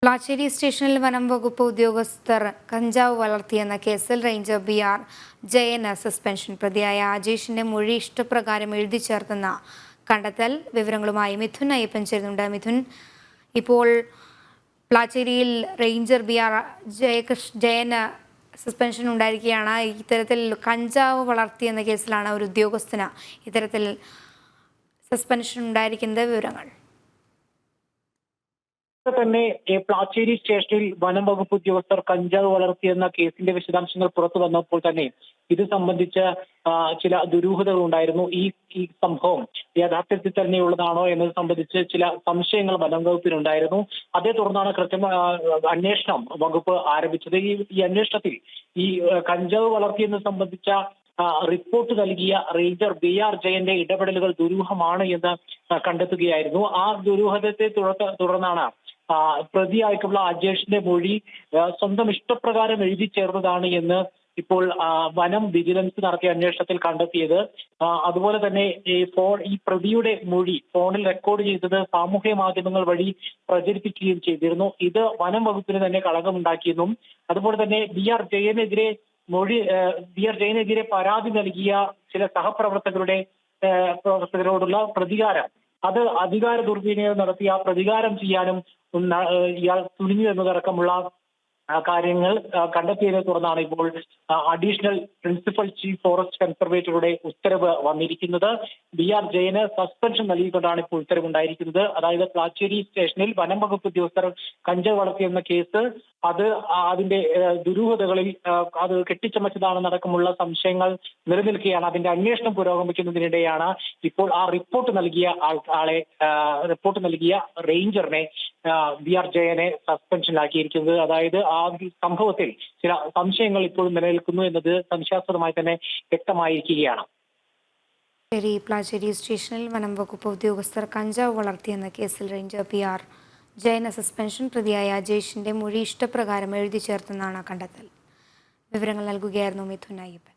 പ്ലാച്ചേരി സ്റ്റേഷനിൽ വനം വകുപ്പ് ഉദ്യോഗസ്ഥർ കഞ്ചാവ് വളർത്തിയെന്ന കേസിൽ റേഞ്ചർ BR ജയന് സസ്പെൻഷൻ. പ്രതിയായ അജേഷിന്റെ മൊഴി ഇഷ്ടപ്രകാരം എഴുതി ചേർത്തെന്ന കണ്ടെത്തൽ. വിവരങ്ങളുമായി മിഥുൻ അയ്യപ്പൻ ചേരുന്നുണ്ട്. മിഥുൻ, ഇപ്പോൾ പ്ലാച്ചേരിയിൽ റേഞ്ചർ BR ജയന് സസ്പെൻഷൻ ഉണ്ടായിരിക്കുകയാണ്. ഇത്തരത്തിൽ കഞ്ചാവ് വളർത്തിയെന്ന കേസിലാണ് ഒരു ഉദ്യോഗസ്ഥന് ഇത്തരത്തിൽ സസ്പെൻഷൻ ഉണ്ടായിരിക്കുന്നത്. വിവരങ്ങൾ തന്നെ പ്ലാച്ചേരി സ്റ്റേഷനിൽ വനം വകുപ്പ് ഉദ്യോഗസ്ഥർ കഞ്ചാവ് വളർത്തിയെന്ന കേസിന്റെ വിശദാംശങ്ങൾ പുറത്തു വന്നപ്പോൾ തന്നെ ഇത് സംബന്ധിച്ച് ചില ദുരൂഹതകൾ ഉണ്ടായിരുന്നു. ഈ സംഭവം യഥാർത്ഥത്തിൽ തന്നെയുള്ളതാണോ എന്നത് സംബന്ധിച്ച് ചില സംശയങ്ങൾ വനം വകുപ്പിനുണ്ടായിരുന്നു. അതേ തുടർന്നാണ് അന്വേഷണം വകുപ്പ് ആരംഭിച്ചത്. ഈ അന്വേഷണത്തിൽ ഈ കഞ്ചാവ് വളർത്തിയെന്ന് സംബന്ധിച്ച റിപ്പോർട്ട് നൽകിയ റേഞ്ചർ BR ജയന്റെ ഇടപെടലുകൾ ദുരൂഹമാണ് എന്ന് കണ്ടെത്തുകയായിരുന്നു. ആ ദുരൂഹതയെ തുടർന്നാണ് പ്രതിയായിട്ടുള്ള അജേഷിന്റെ മൊഴി സ്വന്തം ഇഷ്ടപ്രകാരം എഴുതി ചേർന്നതാണ് എന്ന് ഇപ്പോൾ വനം വിജിലൻസ് നടത്തിയ അന്വേഷണത്തിൽ കണ്ടെത്തിയത്. അതുപോലെ തന്നെ ഈ പ്രതിയുടെ മൊഴി ഫോണിൽ റെക്കോർഡ് ചെയ്തത് സാമൂഹ്യ മാധ്യമങ്ങൾ വഴി പ്രചരിപ്പിക്കുകയും ചെയ്തിരുന്നു. ഇത് വനം വകുപ്പിന് തന്നെ കളങ്കമുണ്ടാക്കിയെന്നും അതുപോലെ തന്നെ BR ജയനെതിരെ പരാതി നൽകിയ ചില പ്രവർത്തകരോടുള്ള പ്രതികാരം, അത് അധികാര ദുർവിനിയോഗം നടത്തി ആ പ്രതികാരം ചെയ്യാനും ഇയാൾ തുനിഞ്ഞു എന്നതടക്കമുള്ള കാര്യങ്ങൾ കണ്ടെത്തിയതിനെ തുടർന്നാണ് ഇപ്പോൾ അഡീഷണൽ പ്രിൻസിപ്പൽ ചീഫ് ഫോറസ്റ്റ് കൺസർവേറ്ററുടെ ഉത്തരവ് വന്നിരിക്കുന്നത്. BR ജയന് സസ്പെൻഷൻ നൽകിക്കൊണ്ടാണ് ഇപ്പോൾ ഉത്തരവുണ്ടായിരിക്കുന്നത്. അതായത് പ്ലാച്ചേരി സ്റ്റേഷനിൽ വനം വകുപ്പ് ഉദ്യോഗസ്ഥർ കഞ്ചാവ് വളർത്തിയെന്ന കേസ് അതിന്റെ ദുരൂഹതകളിൽ അത് കെട്ടിച്ചമച്ചതാണെന്നടക്കമുള്ള സംശയങ്ങൾ നിലനിൽക്കുകയാണ്. അതിന്റെ അന്വേഷണം പുരോഗമിക്കുന്നതിനിടെയാണ് ഇപ്പോൾ ആ റിപ്പോർട്ട് നൽകിയ റേഞ്ചറിനെ BR ജയനെ സസ്പെൻഷനിലാക്കിയിരിക്കുന്നത്. അതായത് ആ സംഭവത്തിൽ ചില സംശയങ്ങൾ ഇപ്പോഴും നിലനിൽക്കുന്നു എന്നത് സംശയാസ്പദമായി തന്നെ വ്യക്തമായിരിക്കുകയാണ്. പ്ലാച്ചേരി സ്റ്റേഷനിൽ വനം വകുപ്പ് ഉദ്യോഗസ്ഥർ കഞ്ചാവ് വളർത്തിയെന്ന കേസിൽ റേഞ്ചർ BR ജയന് സസ്പെൻഷൻ. പ്രതിയായ അജേഷിന്റെ മൊഴി ഇഷ്ടപ്രകാരം എഴുതി ചേർത്തെന്നാണ് കണ്ടെത്തൽ. വിവരങ്ങൾ നൽകുകയായിരുന്നു മിഥുൻ അയ്യപ്പൻ.